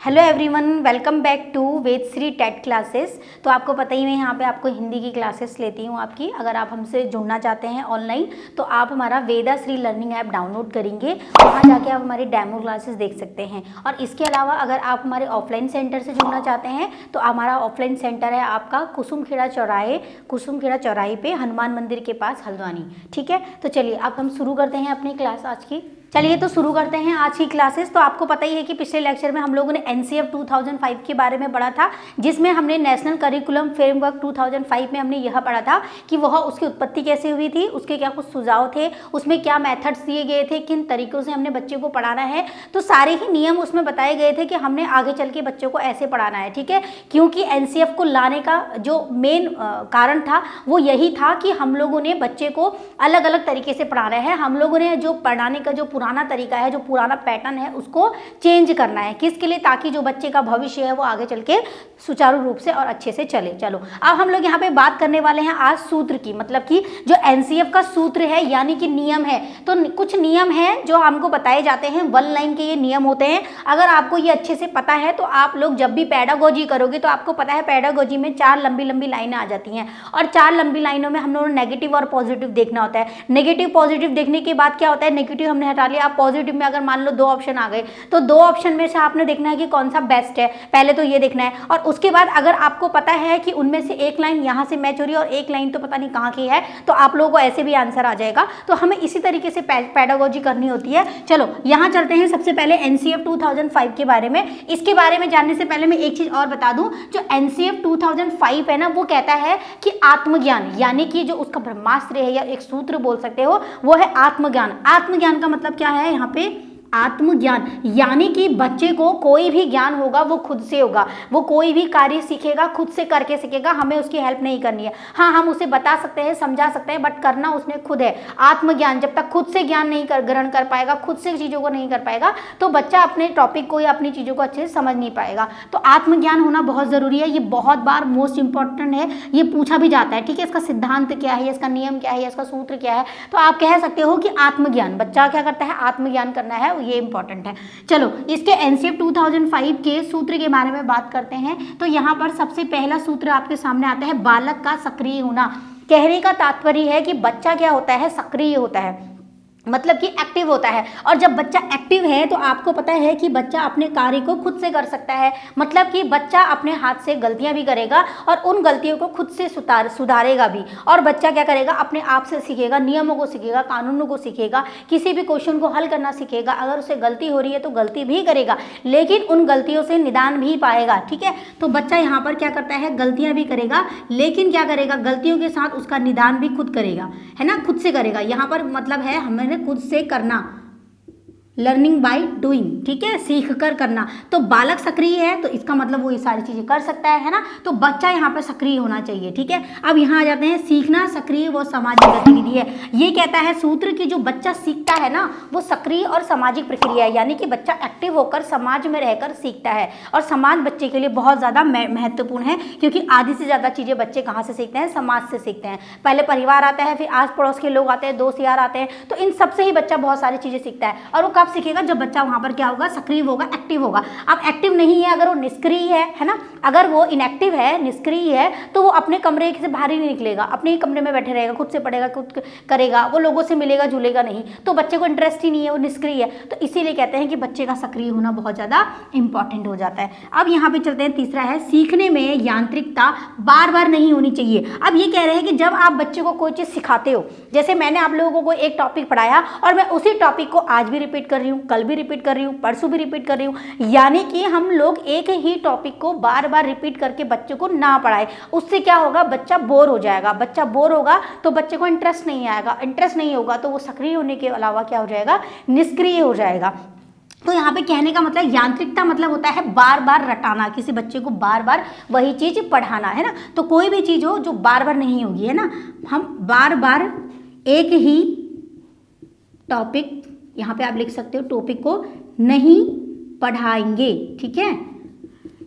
Hello everyone, welcome back to Vedashree TET classes. तो आपको पता ही मैं यहाँ पे आपको हिंदी की क्लासेस लेती हूँ आपकी। अगर आप हमसे जुड़ना चाहते हैं ऑनलाइन तो आप हमारा वेदाश्री लर्निंग ऐप डाउनलोड करेंगे, वहाँ जाके आप हमारी डेमो क्लासेस देख सकते हैं। और इसके अलावा अगर आप हमारे ऑफलाइन सेंटर से जुड़ना चाहते हैं तो हमारा ऑफलाइन सेंटर है आपका कुसुमखेड़ा चौराहे पे हनुमान मंदिर के पास हल्द्वानी। ठीक है, तो चलिए अब हम शुरू करते हैं अपनी क्लास आज की। चलिए तो शुरू करते हैं आज की क्लासेस। तो आपको पता ही है कि पिछले लेक्चर में हम लोगों ने एनसीएफ 2005 के बारे में पढ़ा था, जिसमें हमने नेशनल करिकुलम फ्रेमवर्क 2005 में हमने यह पढ़ा था कि वह उसकी उत्पत्ति कैसे हुई थी, उसके क्या कुछ सुझाव थे, उसमें क्या मेथड्स दिए गए थे, किन तरीकों से हमने बच्चे को पढ़ाना है। तो सारे ही नियम उसमें बताए गए थे कि हमने आगे चल के बच्चों को ऐसे पढ़ाना है। ठीक है, क्योंकि एनसीएफ को लाने का जो मेन कारण था वो यही था कि हम लोगों ने बच्चे को अलग अलग तरीके से पढ़ाना है। हम लोगों ने जो पढ़ाने का जो पुराना तरीका है, जो पुराना पैटर्न है, उसको चेंज करना है। किसके लिए? ताकि जो बच्चे का भविष्य है वो आगे चल के सुचारू रूप से और अच्छे से चले। चलो अब हम लोग यहाँ पे बात करने वाले हैं आज सूत्र की, मतलब कि जो एनसीएफ का सूत्र है यानी कि नियम है। तो कुछ नियम है जो हमको बताए जाते हैं, 1 लाइन के ये नियम होते हैं। अगर आपको ये अच्छे से पता है तो आप लोग जब भी पेडागोजी करोगे तो आपको पता है पेडागोजी में 4 लंबी लंबी लाइनें आ जाती हैं और 4 लंबी लाइनों में हम लोगों ने नेगेटिव और पॉजिटिव देखना होता है। नेगेटिव पॉजिटिव देखने के बाद क्या होता है, नेगेटिव हमने हटा लिया, आप पॉजिटिव में अगर मान लो 2 ऑप्शन आ गए तो 2 ऑप्शन में से आपने देखना है कि कौन सा बेस्ट है, पहले तो ये देखना है। और उसके बाद अगर आपको पता है कि उनमें से एक लाइन यहाँ से मैच हो रही है और एक लाइन तो पता नहीं कहाँ की है, तो आप लोगों को ऐसे भी आंसर आ जाएगा। तो हमें इसी तरीके से पेडागोजी करनी होती है। चलो यहाँ चलते हैं सबसे पहले एनसीएफ 2005 के बारे में। इसके बारे में जानने से पहले मैं एक चीज और बता दूं, जो एनसीएफ 2005 है ना, वो कहता है कि आत्मज्ञान यानी कि जो उसका ब्रह्मास्त्र है या एक सूत्र बोल सकते हो, वो है आत्मज्ञान। आत्मज्ञान का मतलब क्या है यहाँ पे? आत्मज्ञान यानी कि बच्चे को कोई भी ज्ञान होगा वो खुद से होगा, वो कोई भी कार्य सीखेगा खुद से करके सीखेगा, हमें उसकी हेल्प नहीं करनी है। हाँ, हम उसे बता सकते हैं, समझा सकते हैं, बट करना उसने खुद है। आत्मज्ञान, जब तक खुद से ज्ञान नहीं ग्रहण कर पाएगा, खुद से चीज़ों को नहीं कर पाएगा, तो बच्चा अपने टॉपिक को या अपनी चीज़ों को अच्छे से समझ नहीं पाएगा। तो आत्मज्ञान होना बहुत ज़रूरी है। ये बहुत बार मोस्ट इंपॉर्टेंट है, ये पूछा भी जाता है। ठीक है, इसका सिद्धांत क्या है, इसका नियम क्या है, इसका सूत्र क्या है, तो आप कह सकते हो कि आत्मज्ञान, बच्चा क्या करता है, आत्मज्ञान करना है, ये इंपॉर्टेंट है। चलो इसके एनसीएफ 2005 के सूत्र के बारे में बात करते हैं। तो यहाँ पर सबसे पहला सूत्र आपके सामने आता है, बालक का सक्रिय होना। कहने का तात्पर्य है कि बच्चा क्या होता है, सक्रिय होता है, मतलब कि एक्टिव होता है। और जब बच्चा एक्टिव है तो आपको पता है कि बच्चा अपने कार्य को खुद से कर सकता है, मतलब कि बच्चा अपने हाथ से गलतियां भी करेगा और उन गलतियों को खुद से सुधारेगा भी। और बच्चा क्या करेगा, अपने आप से सीखेगा, नियमों को सीखेगा, कानूनों को सीखेगा, किसी भी क्वेश्चन को हल करना सीखेगा। अगर उसे गलती हो रही है तो गलती भी करेगा, लेकिन उन गलतियों से निदान भी पाएगा। ठीक है, तो बच्चा यहाँ पर क्या करता है, गलतियां भी करेगा, लेकिन क्या करेगा, गलतियों के साथ उसका निदान भी खुद करेगा, है ना, खुद से करेगा। यहाँ पर मतलब है हमें खुद से करना, लर्निंग बाय डूइंग। ठीक है, सीख कर करना। तो बालक सक्रिय है तो इसका मतलब वो ये सारी चीजें कर सकता है ना, तो बच्चा यहाँ पे सक्रिय होना चाहिए। ठीक है, अब यहाँ आ जाते हैं, सीखना सक्रिय व सामाजिक गतिविधि है। ये कहता है सूत्र कि जो बच्चा सीखता है ना वो सक्रिय और सामाजिक प्रक्रिया है, यानी कि बच्चा एक्टिव होकर समाज में रहकर सीखता है। और समाज बच्चे के लिए बहुत ज्यादा महत्वपूर्ण है, क्योंकि आधी से ज्यादा चीजें बच्चे कहाँ से सीखते हैं, समाज से सीखते हैं। पहले परिवार आता है, फिर आस पड़ोस के लोग आते हैं, दोस्त यार आते हैं, तो इन सबसे ही बच्चा बहुत सारी चीजें सीखता है। और वो कब सीखेगा, जब बच्चा वहां पर क्या होगा, सक्रिय होगा, एक्टिव होगा। अब एक्टिव नहीं है, अगर वो निष्क्रिय है ना, अगर वो इनएक्टिव है, निष्क्रिय है, तो वो अपने कमरे से बाहर ही नहीं निकलेगा, अपने ही कमरे में बैठे रहेगा, खुद से पढ़ेगा, खुद करेगा, वो लोगों से मिलेगा जुलेगा नहीं, तो बच्चे को इंटरेस्ट ही नहीं है, वो निष्क्रिय है। तो इसीलिए कहते हैं कि बच्चे का सक्रिय होना बहुत ज्यादा इंपॉर्टेंट हो जाता है। अब यहाँ पे चलते हैं, तीसरा है, सीखने में यांत्रिकता बार बार नहीं होनी चाहिए। अब ये कह रहे हैं कि जब आप बच्चे को कोई चीज सिखाते हो, जैसे मैंने आप लोगों को एक टॉपिक पढ़ाया और मैं उसी टॉपिक को आज भी रिपीट कर रही हूँ, कल भी रिपीट कर रही हूँ, परसों भी रिपीट कर रही हूँ, यानी कि हम लोग एक ही टॉपिक को बार बार रिपीट करके बच्चों को ना पढ़ाए। उससे क्या होगा, बच्चा बोर हो जाएगा। बच्चा बोर होगा तो बच्चे को इंटरेस्ट नहीं आएगा, इंटरेस्ट नहीं होगा तो वो सक्रिय होने के अलावा क्या हो जाएगा, निष्क्रिय हो जाएगा। तो यहाँ पे कहने का मतलब यांत्रिकता मतलब होता है बार बार रटाना, किसी बच्चे को बार बार वही चीज पढ़ाना, है ना। तो कोई भी चीज हो जो बार बार नहीं होगी, है ना, हम बार बार एक ही टॉपिक, यहाँ पे आप लिख सकते हो, टॉपिक को नहीं पढ़ाएंगे। ठीक है,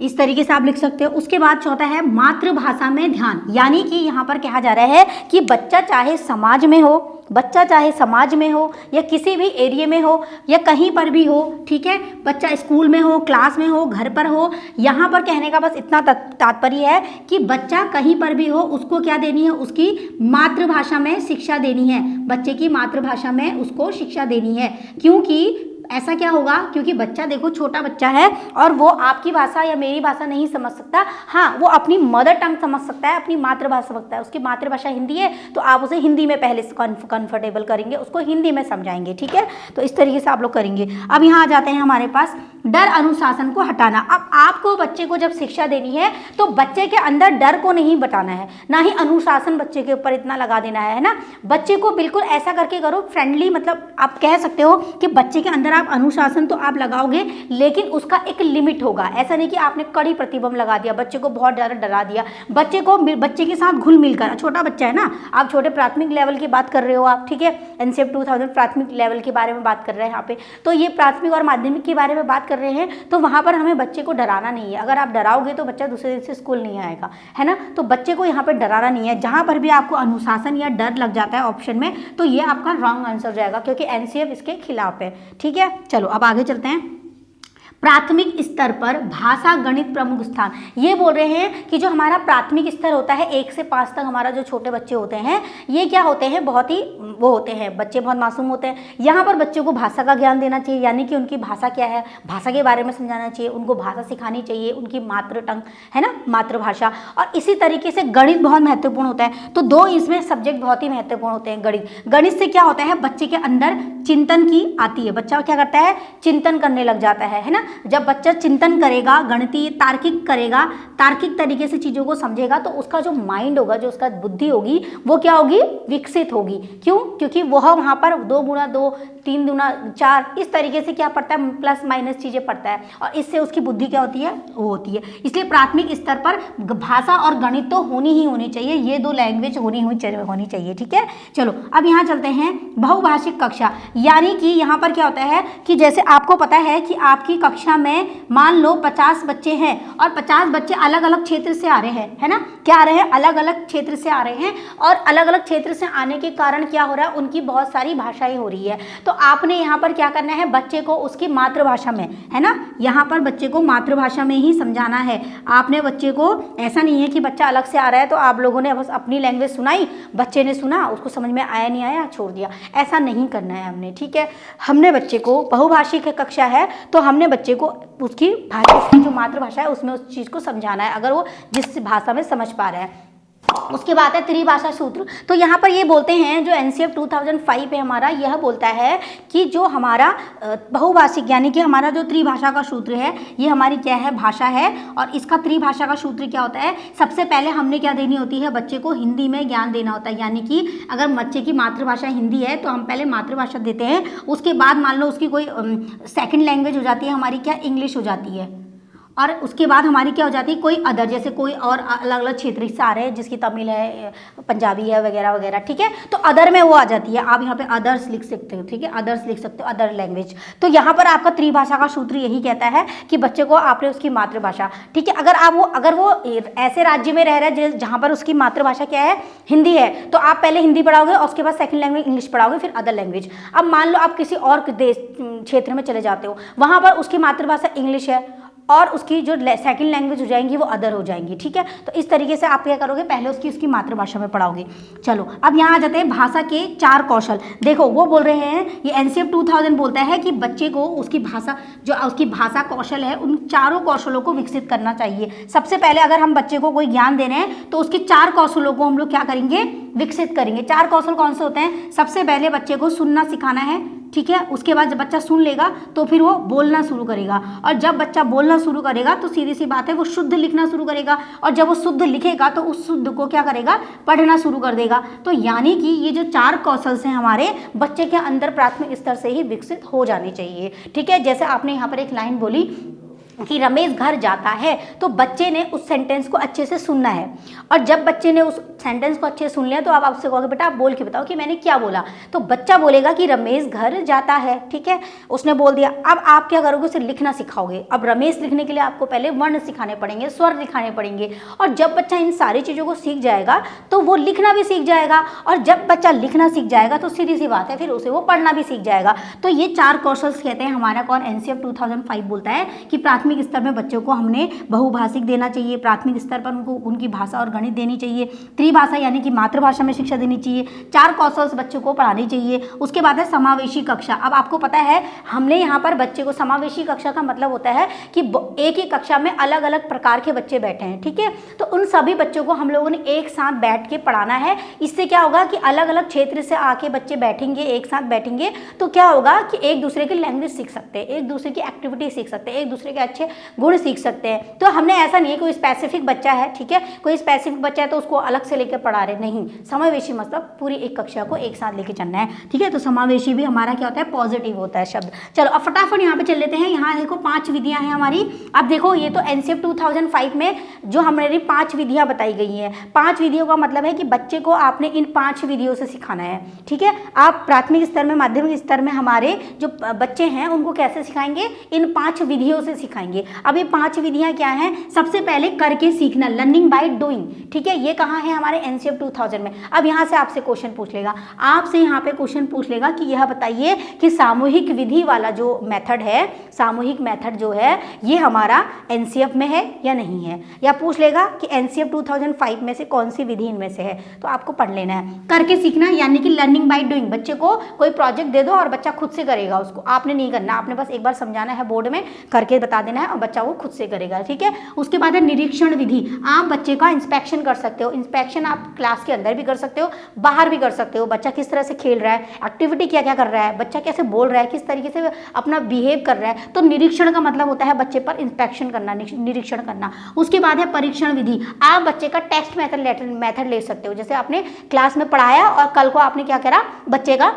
इस तरीके से आप लिख सकते हो। उसके बाद चौथा है मातृभाषा में ध्यान, यानी कि यहाँ पर कहा जा रहा है कि बच्चा चाहे समाज में हो, बच्चा चाहे समाज में हो या किसी भी एरिया में हो या कहीं पर भी हो, ठीक है, बच्चा स्कूल में हो, क्लास में हो, घर पर हो, यहाँ पर कहने का बस इतना तात्पर्य है कि बच्चा कहीं पर भी हो उसको क्या देनी है, उसकी मातृभाषा में शिक्षा देनी है, बच्चे की मातृभाषा में उसको शिक्षा देनी है। क्योंकि ऐसा क्या होगा, क्योंकि बच्चा देखो छोटा बच्चा है और वो आपकी भाषा या मेरी भाषा नहीं समझ सकता, हाँ वो अपनी मदर टंग समझ सकता है, अपनी मातृभाषा समझता है, उसकी मातृभाषा हिंदी है तो आप उसे हिंदी में पहले से कंफर्टेबल करेंगे, उसको हिंदी में समझाएंगे, ठीक है। तो इस तरीके से आप लोग करेंगे। अब यहाँ आ जाते हैं हमारे पास डर अनुशासन को हटाना। अब आपको बच्चे को जब शिक्षा देनी है तो बच्चे के अंदर डर को नहीं बताना है, ना ही अनुशासन बच्चे के ऊपर इतना लगा देना है ना। बच्चे को बिल्कुल ऐसा करके करो फ्रेंडली, मतलब आप कह सकते हो कि बच्चे के अंदर आप अनुशासन तो आप लगाओगे लेकिन उसका एक लिमिट होगा। ऐसा नहीं कि आपने कड़ी प्रतिबंध लगा दिया, बच्चे को बहुत ज़्यादा डरा दिया, बच्चे के साथ घुल मिल कर, छोटा बच्चा है ना, आप छोटे प्राथमिक लेवल की बात कर रहे हो आप, ठीक है, एनसीएफ 2000 प्राथमिक लेवल के बारे में बात कर रहे हैं यहाँ पे। तो ये प्राथमिक और माध्यमिक के बारे में बात कर रहे हैं, तो वहाँ पर हमें बच्चे को डराना नहीं है। अगर आप डराओगे तो बच्चा दूसरे दिन से स्कूल नहीं आएगा, है ना। तो बच्चे को यहाँ पर डराना नहीं है। जहाँ पर भी आपको अनुशासन या डर लग जाता है ऑप्शन में, तो ये आपका रॉन्ग आंसर जाएगा, क्योंकि एनसीएफ इसके खिलाफ है, ठीक है। चलो अब आगे चलते हैं। प्राथमिक स्तर पर भाषा गणित प्रमुख स्थान, ये बोल रहे हैं कि जो हमारा प्राथमिक स्तर होता है 1 से 5 तक, हमारा जो छोटे बच्चे होते हैं ये क्या होते हैं, बहुत ही वो होते हैं, बच्चे बहुत मासूम होते हैं। यहाँ पर बच्चों को भाषा का ज्ञान देना चाहिए, यानी कि उनकी भाषा क्या है, भाषा के बारे में समझाना चाहिए, उनको भाषा सिखानी चाहिए, उनकी मातृ टंग है ना, मातृभाषा। और इसी तरीके से गणित बहुत महत्वपूर्ण होता है। तो 2 इसमें सब्जेक्ट बहुत ही महत्वपूर्ण होते हैं। गणित से क्या होता है, बच्चे के अंदर चिंतन की आती है, बच्चा क्या करता है, चिंतन करने लग जाता है ना। जब बच्चा चिंतन करेगा, गणितीय तार्किक करेगा, तार्किक तरीके से चीज़ों को समझेगा, तो उसका जो माइंड होगा, जो उसका बुद्धि होगी, वो क्या होगी, विकसित होगी। क्यों, क्योंकि वह वहाँ पर 2 गुणा 2, 3 गुना 4 इस तरीके से क्या पढ़ता है, प्लस माइनस चीज़ें पढ़ता है, और इससे उसकी बुद्धि क्या होती है, वो होती है। इसलिए प्राथमिक स्तर पर भाषा और गणित तो होनी ही होनी चाहिए, ये 2 लैंग्वेज होनी चाहिए, ठीक है। चलो अब यहाँ चलते हैं बहुभाषिक कक्षा, यानी कि यहाँ पर क्या होता है कि जैसे आपको पता है कि आपकी कक्षा में मान लो 50 बच्चे हैं और 50 बच्चे अलग अलग क्षेत्र से आ रहे हैं, है ना, क्या आ रहे हैं, अलग अलग क्षेत्र से आ रहे हैं, और अलग अलग क्षेत्र से आने के कारण क्या हो रहा है, उनकी बहुत सारी भाषाएं हो रही है। तो आपने यहाँ पर क्या करना है, बच्चे को उसकी मातृभाषा में, है ना, यहाँ पर बच्चे को मातृभाषा में ही समझाना है। आपने बच्चे को, ऐसा नहीं है कि बच्चा अलग से आ रहा है तो आप लोगों ने बस अपनी लैंग्वेज सुनाई, बच्चे ने सुना, उसको समझ में आया नहीं आया, छोड़ दिया, ऐसा नहीं करना है हमने, ठीक है। हमने बच्चे को, बहुभाषिक कक्षा है तो हमने बच्चे को उसकी भाषा, उसकी जो मातृभाषा है उसमें उस चीज़ को समझाना है, अगर वो जिस भाषा में समझ पा रहा है। उसके बाद है त्रिभाषा सूत्र। तो यहाँ पर ये बोलते हैं, जो एनसीएफ 2005 है हमारा, यह बोलता है कि जो हमारा बहुभाषिक यानी कि हमारा जो त्रिभाषा का सूत्र है, ये हमारी क्या है, भाषा है। और इसका त्रिभाषा का सूत्र क्या होता है, सबसे पहले हमने क्या देनी होती है, बच्चे को हिंदी में ज्ञान देना होता है। यानी कि अगर बच्चे की मातृभाषा हिंदी है तो हम पहले मातृभाषा देते हैं, उसके बाद मान लो उसकी कोई सेकेंड लैंग्वेज हो जाती है हमारी, क्या इंग्लिश हो जाती है, और उसके बाद हमारी क्या हो जाती है, कोई अदर, जैसे कोई और अलग अलग क्षेत्र से आ रहे हैं, जिसकी तमिल है, पंजाबी है वगैरह वगैरह, ठीक है। तो अदर में वो आ जाती है, आप यहाँ पे अदर्स लिख सकते हो, ठीक है, अदर्स लिख सकते हो, अदर लैंग्वेज। तो यहाँ पर आपका त्रिभाषा का सूत्र यही कहता है कि बच्चे को आपने उसकी मातृभाषा, ठीक है, अगर वो ऐसे राज्य में रह रहा है जहाँ पर उसकी मातृभाषा क्या है, हिंदी है, तो आप पहले हिंदी पढ़ाओगे और उसके बाद सेकंड लैंग्वेज इंग्लिश पढ़ाओगे, फिर अदर लैंग्वेज। अब मान लो आप किसी और देश क्षेत्र में चले जाते हो, वहाँ पर उसकी मातृभाषा इंग्लिश है और उसकी जो सेकंड लैंग्वेज हो जाएंगी वो अदर हो जाएंगी, ठीक है। तो इस तरीके से आप क्या करोगे, पहले उसकी मातृभाषा में पढ़ाओगे। चलो अब यहाँ आ जाते हैं भाषा के 4 कौशल। देखो वो बोल रहे हैं, ये एनसीएफ 2000 बोलता है कि बच्चे को उसकी भाषा, जो उसकी भाषा कौशल है, उन 4 कौशलों को विकसित करना चाहिए। सबसे पहले अगर हम बच्चे को कोई ज्ञान दे रहे हैं तो उसके 4 कौशलों को हम लोग क्या करेंगे, विकसित करेंगे। 4 कौशल कौन से होते हैं, सबसे पहले बच्चे को सुनना सिखाना है, ठीक है। उसके बाद जब बच्चा सुन लेगा तो फिर वो बोलना शुरू करेगा, और जब बच्चा बोलना शुरू करेगा तो सीधी सी बात है वो शुद्ध लिखना शुरू करेगा, और जब वो शुद्ध लिखेगा तो उस शुद्ध को क्या करेगा, पढ़ना शुरू कर देगा। तो यानी कि ये जो 4 कौशल से हमारे बच्चे के अंदर प्राथमिक स्तर से ही विकसित हो जाने चाहिए, ठीक है। जैसे आपने यहाँ पर एक लाइन बोली कि रमेश घर जाता है, तो बच्चे ने उस सेंटेंस को अच्छे से सुनना है, और जब बच्चे ने उस सेंटेंस को अच्छे से सुन लिया तो आप आपसे कहोगे बेटा आप बोल के बताओ कि मैंने क्या बोला। तो बच्चा बोलेगा कि रमेश घर जाता है, ठीक है, उसने बोल दिया। अब आप क्या करोगे, उसे लिखना सिखाओगे। अब रमेश लिखने के लिए आपको पहले वर्ण सिखाने पड़ेंगे, स्वर दिखाने पड़ेंगे, और जब बच्चा इन सारी चीज़ों को सीख जाएगा तो वो लिखना भी सीख जाएगा, और जब बच्चा लिखना सीख जाएगा तो सीधी सी बात है फिर उसे वो पढ़ना भी सीख जाएगा। तो ये 4 कौशल कहते हैं। हमारा कौन एनसीएफ 2005 बोलता है कि प्राथमिक स्तर में बच्चों को हमने बहुभाषिक देना चाहिए, प्राथमिक स्तर पर उनको उनकी भाषा और गणित देनी चाहिए, त्रिभाषा यानी कि मातृभाषा में शिक्षा देनी चाहिए, 4 कौशल बच्चों को पढ़ानी चाहिए। उसके बाद है समावेशी कक्षा। अब आपको पता है हमने यहाँ पर बच्चे को, समावेशी कक्षा का मतलब होता है कि एक ही कक्षा में अलग अलग प्रकार के बच्चे बैठे हैं, ठीक है, तो उन सभी बच्चों को हम लोगों ने एक साथ बैठ के पढ़ाना है। इससे क्या होगा कि अलग अलग क्षेत्र से आके बच्चे बैठेंगे, एक साथ बैठेंगे, तो क्या होगा कि एक दूसरे की लैंग्वेज सीख सकते हैं, एक दूसरे की एक्टिविटी सीख सकते हैं, एक दूसरे के अच्छे गुण सीख सकते हैं। तो हमने ऐसा नहीं है कोई स्पेसिफिक बच्चा है, ठीक है, कोई स्पेसिफिक बच्चा है तो उसको अलग से लेकर पढ़ा रहे, नहीं, समावेशी मतलब पूरी एक कक्षा को एक साथ लेके चलना है, ठीक है। तो समावेशी भी हमारा क्या होता है, पॉजिटिव होता है शब्द। चलो अब फटाफट यहाँ पे चल लेते हैं। यहाँ देखो 5 विधियाँ हैं हमारी। अब देखो ये तो एनसीएफ 2005 में जो हमारी 5 विधियाँ बताई गई हैं। 5 विधियों का मतलब है कि बच्चे को आपने इन 5 विधियों से सिखाना है, ठीक है। आप प्राथमिक स्तर में, माध्यमिक स्तर में हमारे जो बच्चे हैं उनको कैसे सिखाएंगे, इन 5 विधियों से सिखाएंगे। अब ये 5 विधियाँ क्या हैं, सबसे पहले करके सीखना, लर्निंग बाय डूइंग, ठीक है, ये कहाँ है हमारे एनसीएफ 2000 में। अब यहाँ से आपसे क्वेश्चन पूछ लेगा, आपसे यहाँ पे क्वेश्चन पूछ लेगा कि यह बताइए कि सामूहिक विधि वाला जो मेथड है, सामूहिक मेथड जो है ये हमारा एनसीएफ में है या नहीं है, या पूछ लेगा कि एनसीएफ 2005 में से कौन सी विधि इनमें से है। तो आपको पढ़ लेना है। करके सीखना यानी कि लर्निंग बाय डूइंग, बच्चे को कोई प्रोजेक्ट दे दो और बच्चा खुद से करेगा, उसको आपने नहीं करना, आपने बस एक बार समझाना है, बोर्ड में करके बता देना है और बच्चा वो खुद से करेगा, ठीक है। उसके बाद है निरीक्षण विधि। आप बच्चे का इंस्पेक्शन कर सकते हो। इंस्पेक्शन आप क्लास के अंदर भी कर सकते हो, बाहर भी कर सकते हो। बच्चा किस तरह से खेल रहा है, एक्टिविटी क्या क्या कर रहा है, बच्चा कैसे बोल रहा है, किस तरीके से अपना बिहेव कर रहा है। तो निरीक्षण का मतलब होता है बच्चे पर इंस्पेक्शन करना, निरीक्षण करना। उसके बाद है परीक्षण विधि। आप बच्चे का टेस्ट मेथड ले सकते हो। जैसे आपने क्लास में पढ़ाया और कल को आपने क्या करा, बच्चे का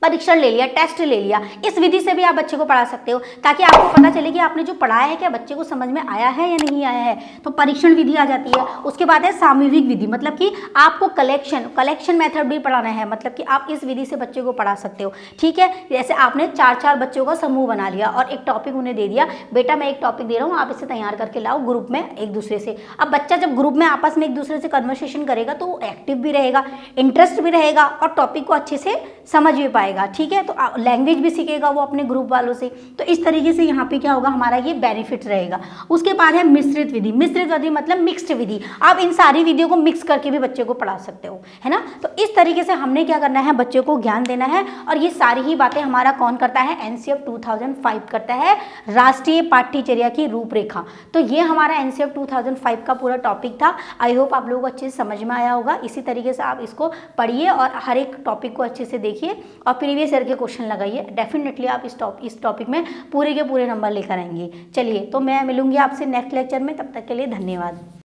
परीक्षण ले लिया, टेस्ट ले लिया। इस विधि से भी आप बच्चे को पढ़ा सकते हो ताकि आपको पता चले कि आपने जो पढ़ाया है क्या बच्चे को समझ में आया है या नहीं आया है। तो परीक्षण विधि आ जाती है। उसके बाद है सामूहिक विधि, मतलब कि आपको कलेक्शन मेथड भी पढ़ाना है, मतलब कि आप इस विधि से बच्चे को पढ़ा सकते हो, ठीक है। जैसे आपने 4-4 बच्चों का समूह बना लिया और एक टॉपिक उन्हें दे दिया, बेटा मैं एक टॉपिक दे रहा हूँ, आप इसे तैयार करके लाओ ग्रुप में एक दूसरे से। अब बच्चा जब ग्रुप में आपस में एक दूसरे से कन्वर्सेशन करेगा तो वो एक्टिव भी रहेगा, इंटरेस्ट भी रहेगा और टॉपिक को अच्छे से समझ भी पाएगा, ठीक है। तो लैंग्वेज भी सीखेगा वो अपने ग्रुप वालों से। तो इस तरीके से यहाँ पे क्या होगा, हमारा ये बेनिफिट रहेगा। उसके बाद है मिश्रित विधि। मिश्रित विधि मतलब मिक्स्ड विधि। आप इन सारी विधियों को मिक्स करके भी बच्चे को पढ़ा सकते हो, है ना। तो इस तरीके से हमने क्या करना है, बच्चे को ज्ञान देना है। और ये सारी ही बातें हमारा कौन करता है, एनसीएफ 2005 करता है, राष्ट्रीय पाठ्यचर्या की रूपरेखा। तो ये हमारा एनसीएफ 2005 का पूरा टॉपिक था। आई होप आप लोगों को अच्छे से समझ में आया होगा। इसी तरीके से आप इसको पढ़िए और हर एक टॉपिक को अच्छे से देखिए और प्रीवियस ईयर के क्वेश्चन लगाइए। डेफिनेटली आप इस टॉपिक में पूरे के पूरे नंबर लेकर आएंगे। चलिए तो मैं मिलूंगी आपसे नेक्स्ट लेक्चर में, तब तक के लिए धन्यवाद।